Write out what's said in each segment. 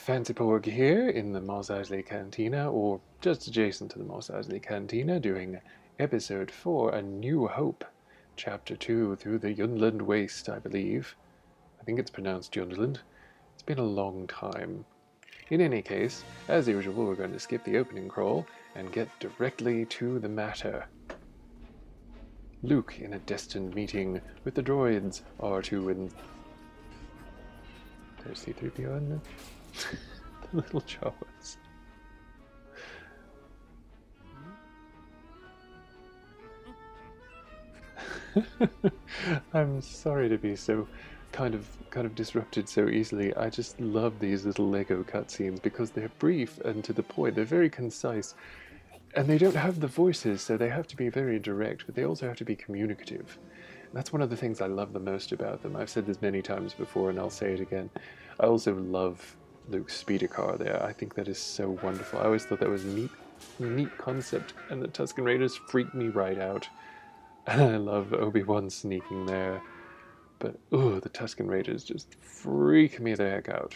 FancyPorg here in the Mos Eisley Cantina, or just adjacent to the Mos Eisley Cantina, doing episode 4, A New Hope, chapter 2, through the Yunland Waste, I believe. I think it's pronounced Yunland. It's been a long time. In any case, as usual, we're going to skip the opening crawl and get directly to the matter. Luke in a destined meeting with the droids R2 and... There's C-3PO in there? The little Jawas. I'm sorry to be so kind of disrupted so easily. I just love these little Lego cutscenes because they're brief and to the point. They're very concise. And they don't have the voices, so they have to be very direct, but they also have to be communicative. And that's one of the things I love the most about them. I've said this many times before, and I'll say it again. I also love Luke's speeder car there. I think that is so wonderful. I always thought that was a neat concept, and the Tusken Raiders freaked me right out. And I love Obi-Wan sneaking there. But, ooh, the Tusken Raiders just freak me the heck out.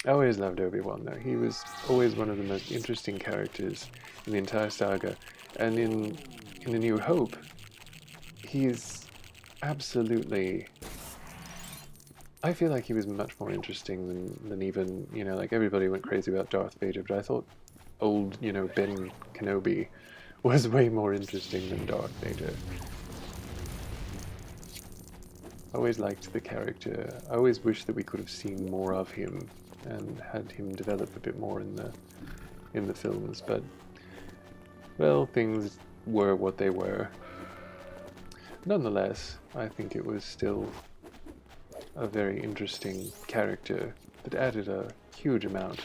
I always loved Obi-Wan though. He was always one of the most interesting characters in the entire saga. And in A New Hope, he's absolutely... I feel like he was much more interesting than even, you know, like everybody went crazy about Darth Vader, but I thought old, you know, Ben Kenobi was way more interesting than Darth Vader. I always liked the character. I always wish that we could have seen more of him and had him develop a bit more in the films, but well, things were what they were. Nonetheless, I think it was still a very interesting character that added a huge amount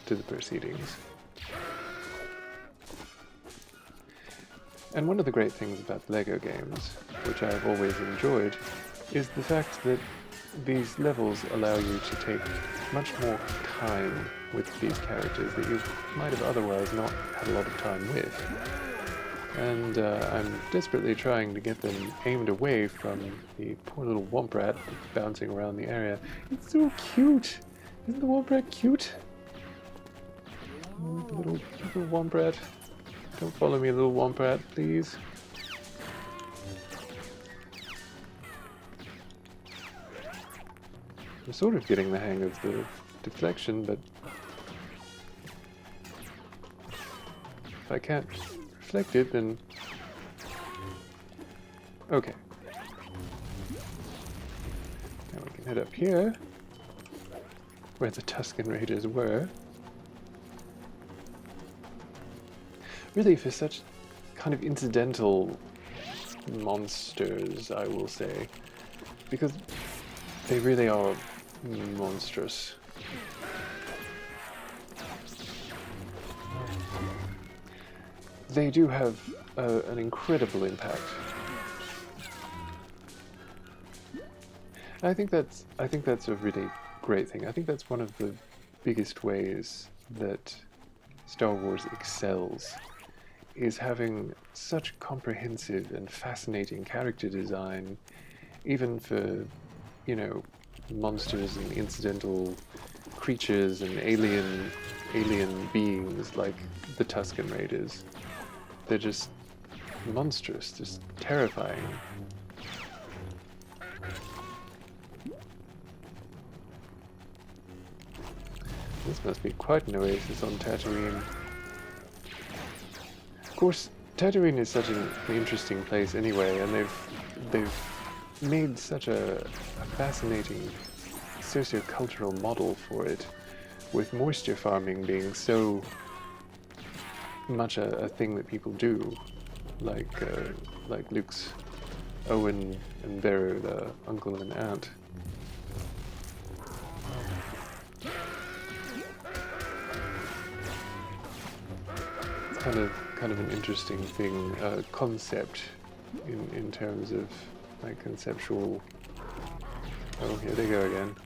to the proceedings. And one of the great things about Lego games, which I've always enjoyed, is the fact that these levels allow you to take much more time with these characters that you might have otherwise not had a lot of time with. And I'm desperately trying to get them aimed away from the poor little womp rat bouncing around the area. It's so cute! Isn't the womp rat cute? Little womp rat. Don't follow me, little womp rat, please. I'm sort of getting the hang of the deflection, but if I can't reflect it, then... Okay. Now we can head up here, where the Tusken Raiders were. Really, for such kind of incidental monsters, I will say, because they really are monstrous. They do have an incredible impact. I think that's a really great thing. I think that's one of the biggest ways that Star Wars excels, is having such comprehensive and fascinating character design, even for, you know, monsters and incidental creatures and alien beings like the Tusken Raiders. They're just monstrous, just terrifying. This must be quite an oasis on Tatooine. Of course, Tatooine is such an interesting place anyway, and they've made such a fascinating sociocultural model for it, with moisture farming being so much a thing that people do, like Luke's Owen and Beru, the uncle and aunt. It's kind of an interesting thing, concept in terms of like conceptual. Oh, here they go again.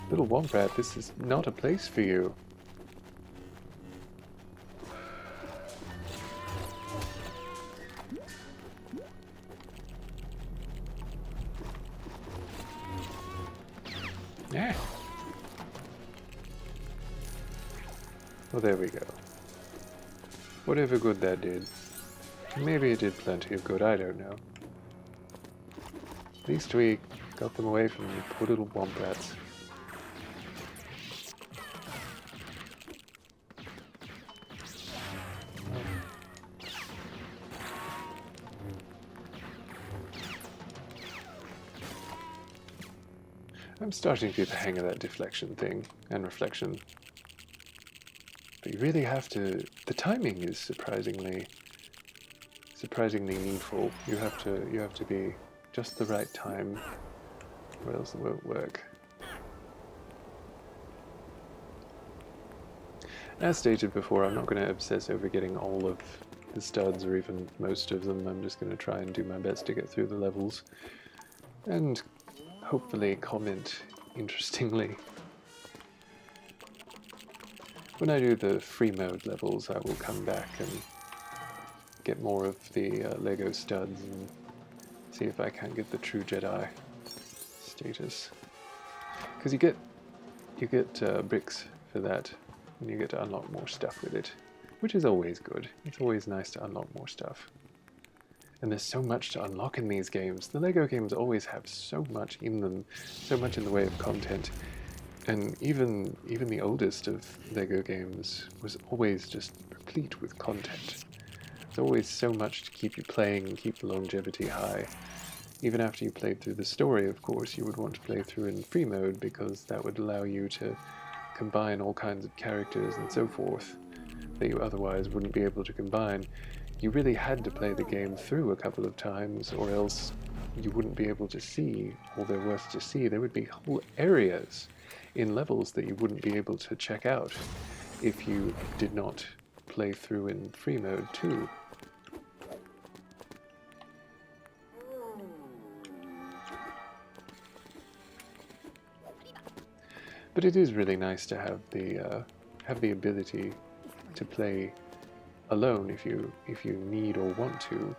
Little womp rat, this is not a place for you. Yeah. Well, there we go. Whatever good that did. Maybe it did plenty of good, I don't know. At least we got them away from the poor little womp rats. I'm starting to get the hang of that deflection thing and reflection. But you really have to. The timing is surprisingly needful. You have to be just the right time, or else it won't work. As stated before, I'm not going to obsess over getting all of the studs or even most of them. I'm just going to try and do my best to get through the levels and hopefully comment interestingly. When I do the free mode levels, I will come back and get more of the Lego studs and see if I can get the true Jedi status. Because you get bricks for that, and you get to unlock more stuff with it, which is always good. It's always nice to unlock more stuff. And there's so much to unlock in these games. The Lego games always have so much in them, so much in the way of content. And even the oldest of Lego games was always just replete with content. There's always so much to keep you playing and keep the longevity high. Even after you played through the story, of course, you would want to play through in free mode because that would allow you to combine all kinds of characters and so forth that you otherwise wouldn't be able to combine. You really had to play the game through a couple of times, or else you wouldn't be able to see all there was to see. There would be whole areas in levels that you wouldn't be able to check out if you did not play through in free mode too. But it is really nice to have the ability to play alone if you need or want to,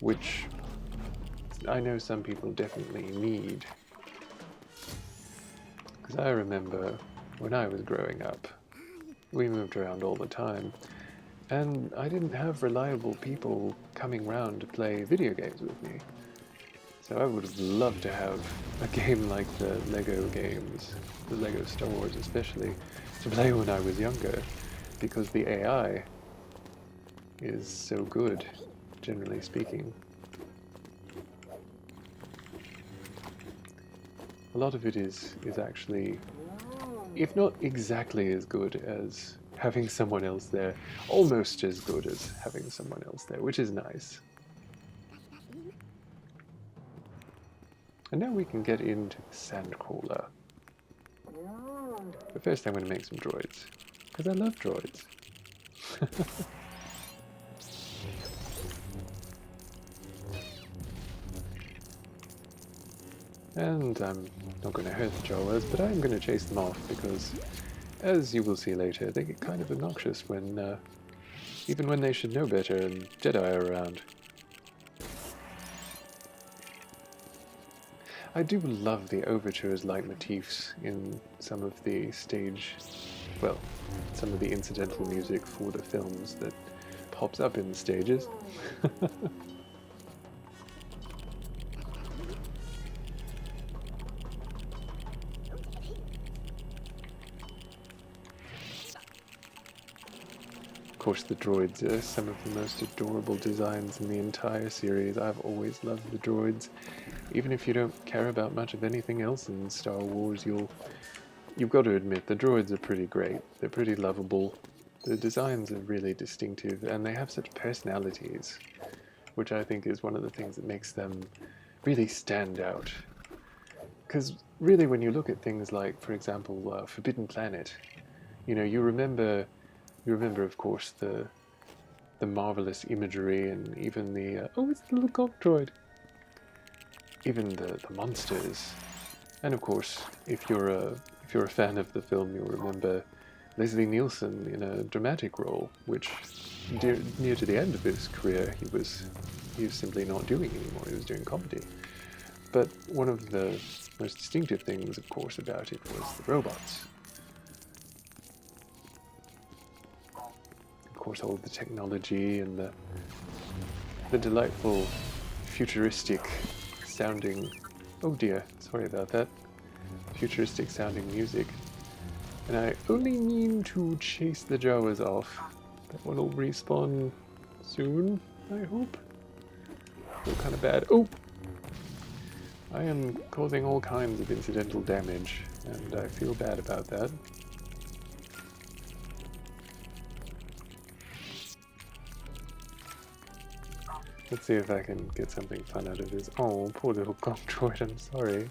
which I know some people definitely need. Because I remember when I was growing up, we moved around all the time, and I didn't have reliable people coming round to play video games with me. So I would have loved to have a game like the Lego games, the Lego Star Wars especially, to play when I was younger, because the AI is so good, generally speaking. A lot of it is actually, if not exactly as good as having someone else there, almost as good as having someone else there, which is nice. And now we can get into the sandcrawler. But first I'm going to make some droids, because I love droids. And I'm not going to hurt the Jawas, but I'm going to chase them off because, as you will see later, they get kind of obnoxious when, even when they should know better and Jedi are around. I do love the overtures-like motifs in some of the some of the incidental music for the films that pops up in the stages. Of course, the droids are some of the most adorable designs in the entire series. I've always loved the droids. Even if you don't care about much of anything else in Star Wars, you've got to admit the droids are pretty great. They're pretty lovable. The designs are really distinctive, and they have such personalities, which I think is one of the things that makes them really stand out. Because really, when you look at things like, for example, Forbidden Planet, you remember, of course, the marvelous imagery and even the oh, it's the little golf droid. Even the monsters, and of course, if you're a fan of the film, you'll remember Leslie Nielsen in a dramatic role, which near to the end of his career, he was simply not doing anymore. He was doing comedy. But one of the most distinctive things, of course, about it was the robots. Of course, all the technology and the delightful futuristic sounding, oh dear, sorry about that, futuristic sounding music. And I only mean to chase the Jawas off. That one will respawn soon, I hope. Feel kind of bad. Oh! I am causing all kinds of incidental damage, and I feel bad about that. Let's see if I can get something fun out of this. Oh, poor little gong droid, I'm sorry.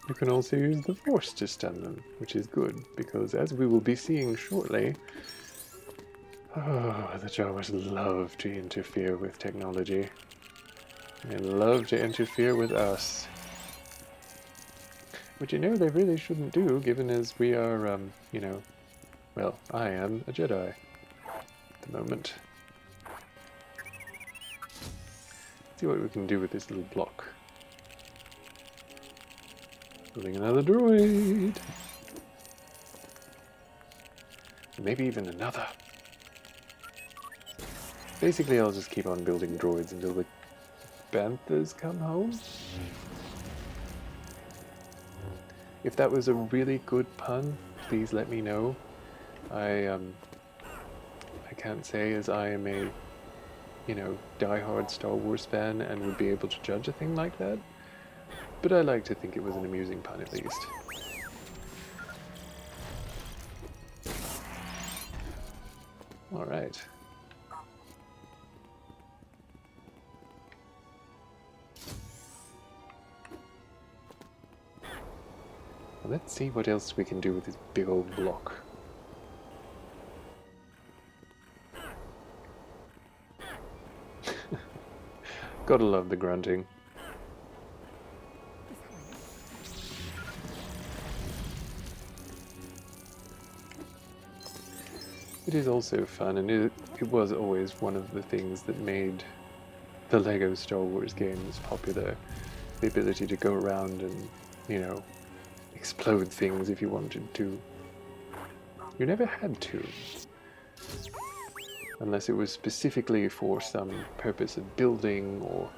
You can also use the Force to stun them, which is good, because as we will be seeing shortly, the Jawas love to interfere with technology. They love to interfere with us. Which, you know, they really shouldn't do, given as we are, you know, well, I am a Jedi at the moment. Let's see what we can do with this little block. Building another droid. Maybe even another. Basically, I'll just keep on building droids until the Banthas come home. If that was a really good pun, please let me know. I can't say as I am a, you know, diehard Star Wars fan and would be able to judge a thing like that. But I like to think it was an amusing pun at least. Alright. Well, let's see what else we can do with this big old block. Gotta love the grunting. It is also fun, and it was always one of the things that made the LEGO Star Wars games popular. The ability to go around and, you know, explode things if you wanted to. You never had to. Unless it was specifically for some purpose of building or,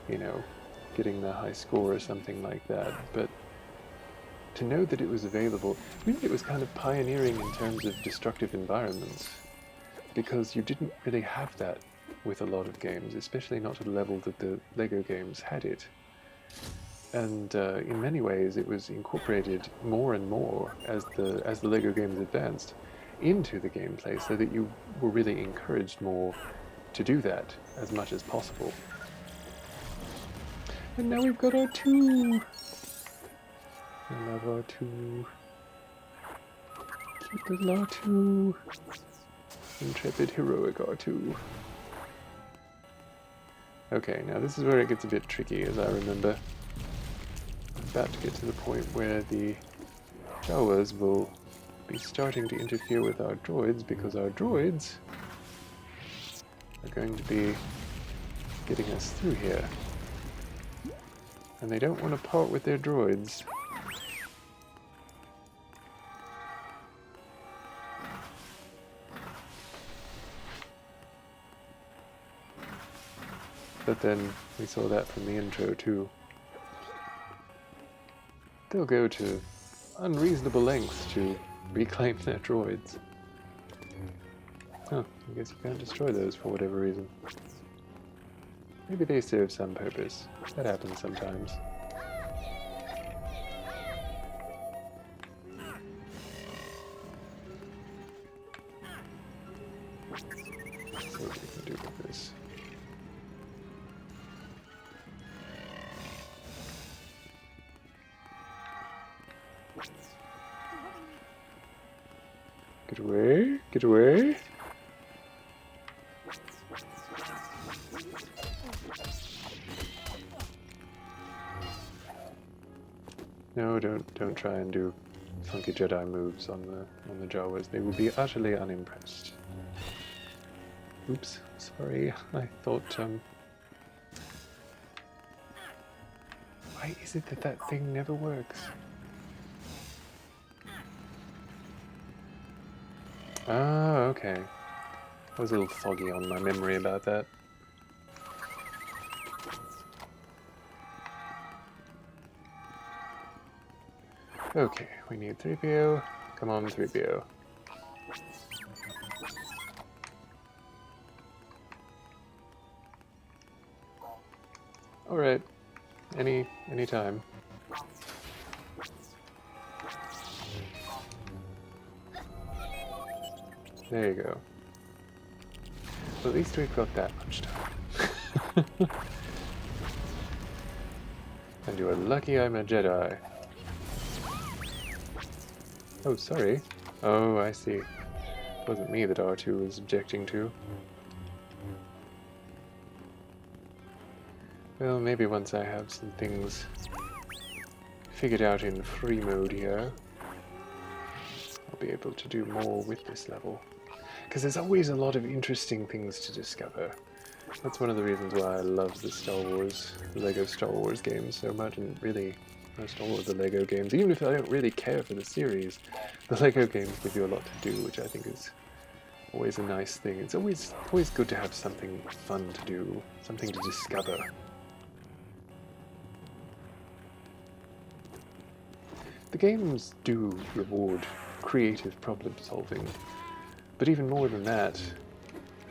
you know, getting the high score or something like that. But to know that it was available, really it was kind of pioneering in terms of destructive environments, because you didn't really have that with a lot of games, especially not to the level that the LEGO games had it. And in many ways it was incorporated more and more as the LEGO games advanced into the gameplay, so that you were really encouraged more to do that as much as possible. And now we've got our two. I love R2. Cute little R2. Intrepid, heroic R2. Okay, now this is where it gets a bit tricky, as I remember. I'm about to get to the point where the Jawas will be starting to interfere with our droids, because our droids are going to be getting us through here. And they don't want to part with their droids. But then we saw that from the intro too. They'll go to unreasonable lengths to reclaim their droids. Oh, I guess you can't destroy those for whatever reason. Maybe they serve some purpose. That happens sometimes. Let's see what we can do with this. Get away, get away. No, don't try and do funky Jedi moves on the Jawas. They would be utterly unimpressed. Oops, sorry. I thought, why is it that that thing never works? Ah, okay. I was a little foggy on my memory about that. Okay, we need 3PO. Come on, 3PO. Alright. Any time. There you go. Well, at least we've got that much time. And you are lucky I'm a Jedi. Oh, sorry. Oh, I see. It wasn't me that R2 was objecting to. Well, maybe once I have some things figured out in free mode here, I'll be able to do more with this level. Because there's always a lot of interesting things to discover. That's one of the reasons why I love the Lego Star Wars games so much, and really most all of the Lego games. Even if I don't really care for the series, the Lego games give you a lot to do, which I think is always a nice thing. It's always good to have something fun to do, something to discover. The games do reward creative problem solving, but even more than that,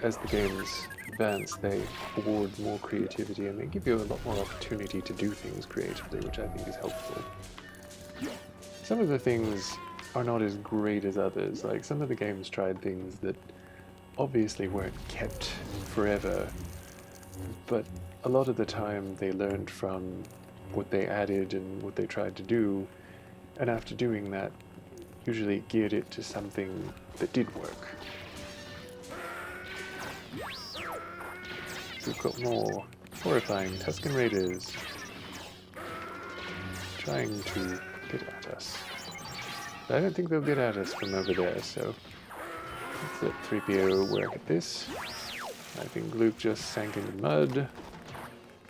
as the games advance, they award more creativity and they give you a lot more opportunity to do things creatively, which I think is helpful. Some of the things are not as great as others. Like, some of the games tried things that obviously weren't kept forever, but a lot of the time they learned from what they added and what they tried to do, and after doing that, usually geared it to something that did work. We've got more horrifying Tusken Raiders trying to get at us. But I don't think they'll get at us from over there, so let's let 3PO work at this. I think Luke just sank in the mud.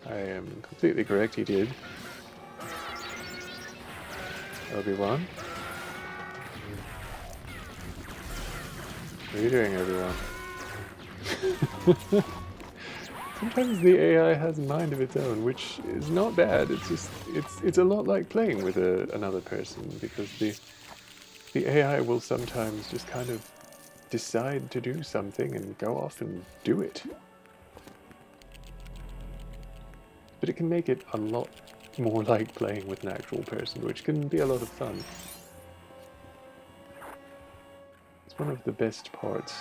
I am completely correct, he did. Obi-Wan? What are you doing, Obi-Wan? Sometimes the AI has a mind of its own, which is not bad. It's just it's a lot like playing with another person, because the AI will sometimes just kind of decide to do something and go off and do it. But it can make it a lot more like playing with an actual person, which can be a lot of fun. It's one of the best parts,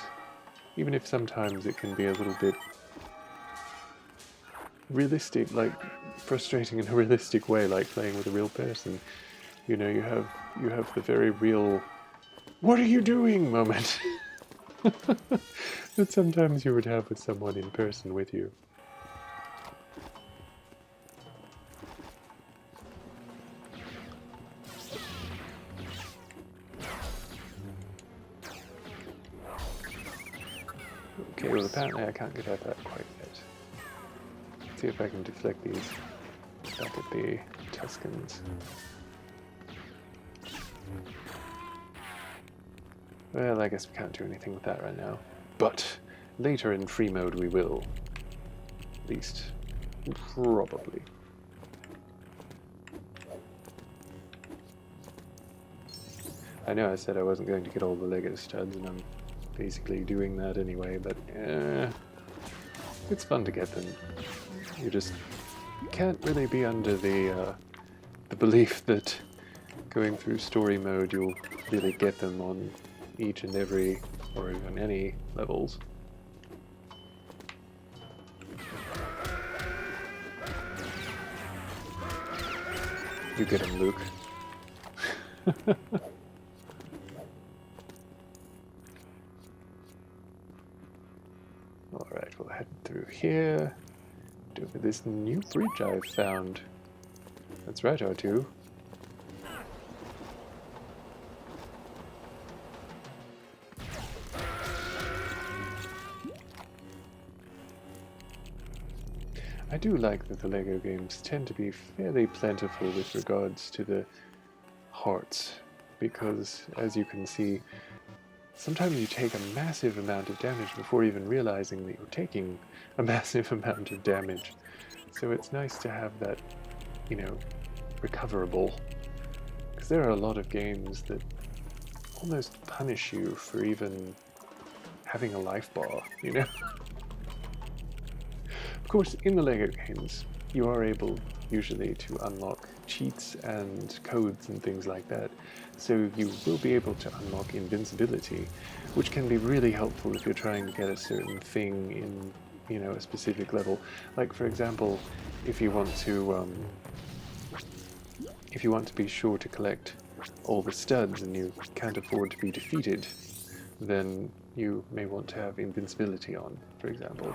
even if sometimes it can be a little bit realistic, like frustrating in a realistic way, like playing with a real person. You know, you have the very real "what are you doing" moment that sometimes you would have with someone in person with you. Okay, well apparently I can't get at that quite yet. Let's see if I can deflect these back at the Tuskens. Well, I guess we can't do anything with that right now. But later in free mode we will. At least. Probably. I know I said I wasn't going to get all the Lego studs, and I'm basically doing that anyway, but it's fun to get them. You just can't really be under the belief that going through story mode you'll really get them on each and every, or even any, levels. You get him, Luke. Alright, we'll head through here. Over this new bridge I've found. That's right, R2. I do like that the LEGO games tend to be fairly plentiful with regards to the hearts, because as you can see, sometimes you take a massive amount of damage before even realizing that you're taking a massive amount of damage. So it's nice to have that, you know, recoverable. Because there are a lot of games that almost punish you for even having a life bar, you know? Of course, in the LEGO games, you are able usually to unlock cheats and codes and things like that. So you will be able to unlock invincibility, which can be really helpful if you're trying to get a certain thing in, you know, a specific level. Like, for example, if you want to be sure to collect all the studs and you can't afford to be defeated, then you may want to have invincibility on, for example.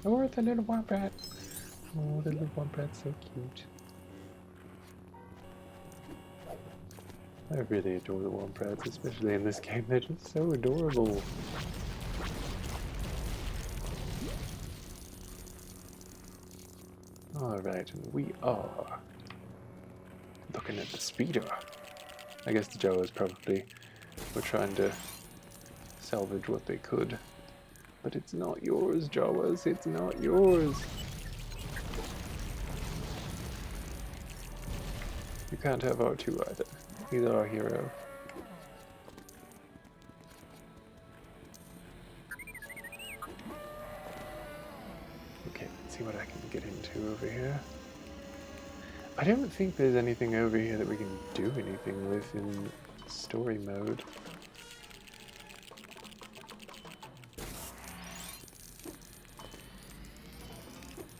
Or the little wompat. Oh, the little wompat's so cute. I really adore the wompats, especially in this game. They're just so adorable. Alright, and we are looking at the speeder. I guess the Jawas probably were trying to salvage what they could. But it's not yours, Jawas, it's not yours. You can't have R2 either. He's our hero. Okay, let's see what I can get into over here. I don't think there's anything over here that we can do anything with in story mode.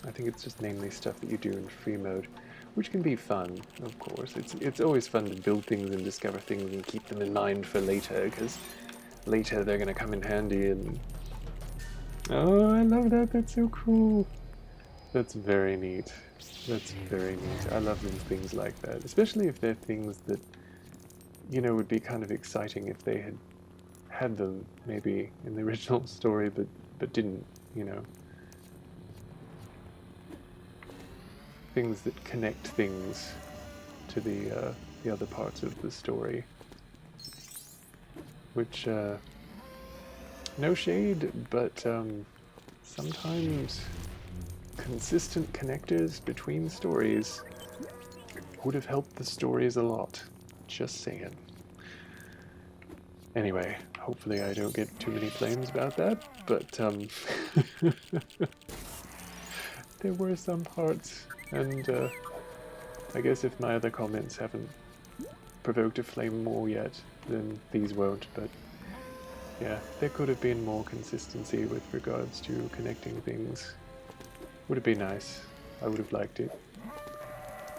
I think it's just mainly stuff that you do in free mode, which can be fun, of course. It's always fun to build things and discover things and keep them in mind for later, because later they're going to come in handy and... Oh, I love that, that's so cool! That's very neat. That's very neat. I love little things like that, especially if they're things that, you know, would be kind of exciting if they had them maybe in the original story, but didn't, you know. Things that connect things to the other parts of the story. Which, no shade, but sometimes consistent connectors between stories would have helped the stories a lot. Just saying. Anyway, hopefully I don't get too many flames about that, but there were some parts, and I guess if my other comments haven't provoked a flame more yet, then these won't, but yeah, there could have been more consistency with regards to connecting things. Would have been nice. I would have liked it.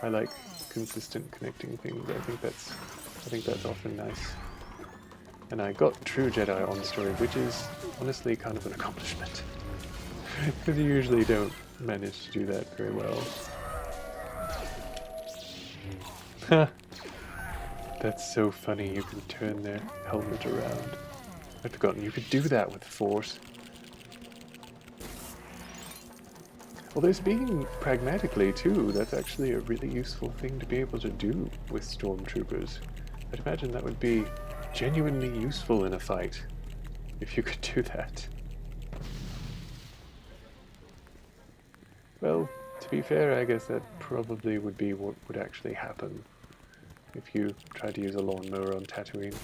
I like consistent connecting things. I think that's often nice. And I got True Jedi on story, which is honestly kind of an accomplishment. Because you usually don't manage to do that very well. That's so funny, you can turn their helmet around. I'd forgotten you could do that with the Force. Although speaking pragmatically too, that's actually a really useful thing to be able to do with stormtroopers. I'd imagine that would be genuinely useful in a fight, if you could do that. Well, to be fair, I guess that probably would be what would actually happen if you tried to use a lawnmower on Tatooine.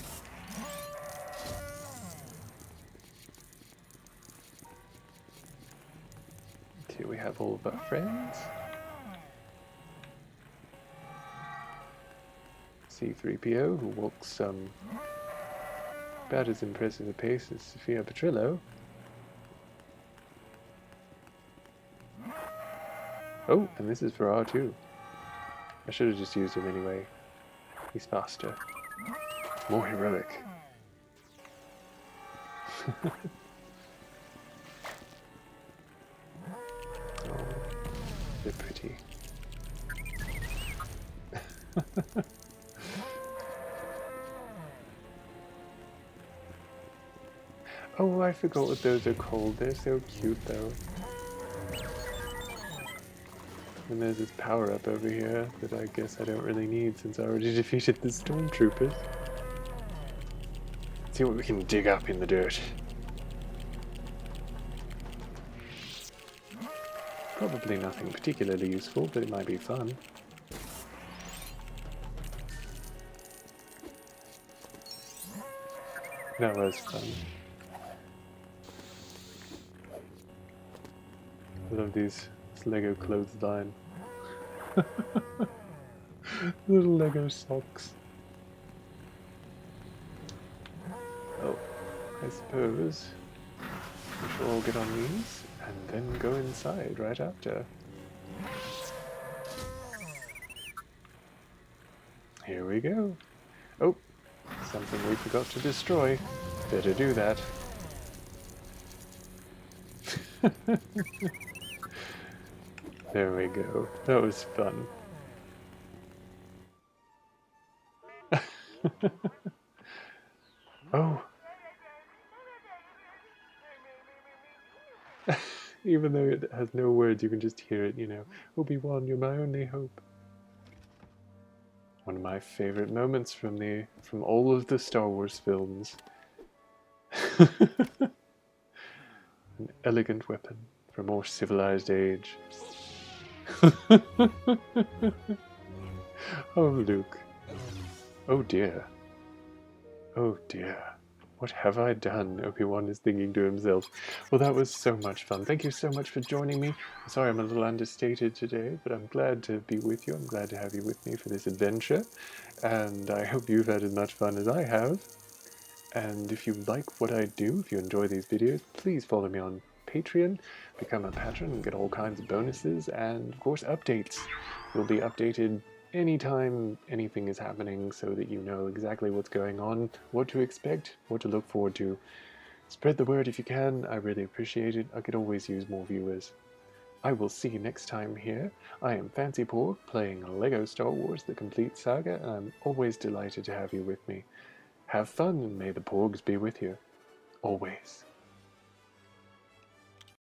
Here we have all of our friends. C-3PO, who walks about as impressive a pace as Sophia Petrillo. Oh, and this is for R2. I should have just used him anyway. He's faster. More heroic. Oh, they're pretty. Oh, I forgot what those are called. They're so cute, though. And there's this power-up over here that I guess I don't really need since I already defeated the stormtroopers. Let's see what we can dig up in the dirt. Probably nothing particularly useful, but it might be fun. That was fun. I love this Lego clothesline. Little Lego socks. Oh, I suppose we shall all get on these and then go inside right after. Here we go. Oh, something we forgot to destroy. Better do that. There we go. That was fun. Oh. Even though it has no words, you can just hear it, you know. Obi-Wan, you're my only hope. One of my favorite moments from all of the Star Wars films. An elegant weapon for a more civilized age. Oh, Luke. Oh dear. Oh dear. What have I done? Obi-Wan is thinking to himself. Well, that was so much fun. Thank you so much for joining me. I'm sorry I'm a little understated today, but I'm glad to be with you. I'm glad to have you with me for this adventure. And I hope you've had as much fun as I have. And if you like what I do, if you enjoy these videos, please follow me on Patreon, become a patron and get all kinds of bonuses, and of course updates. You'll be updated anytime anything is happening so that you know exactly what's going on, what to expect, what to look forward to. Spread the word if you can, I really appreciate it. I could always use more viewers. I will see you next time here. I am FancyPorg, playing LEGO Star Wars The Complete Saga, and I'm always delighted to have you with me. Have fun, and may the Porgs be with you. Always.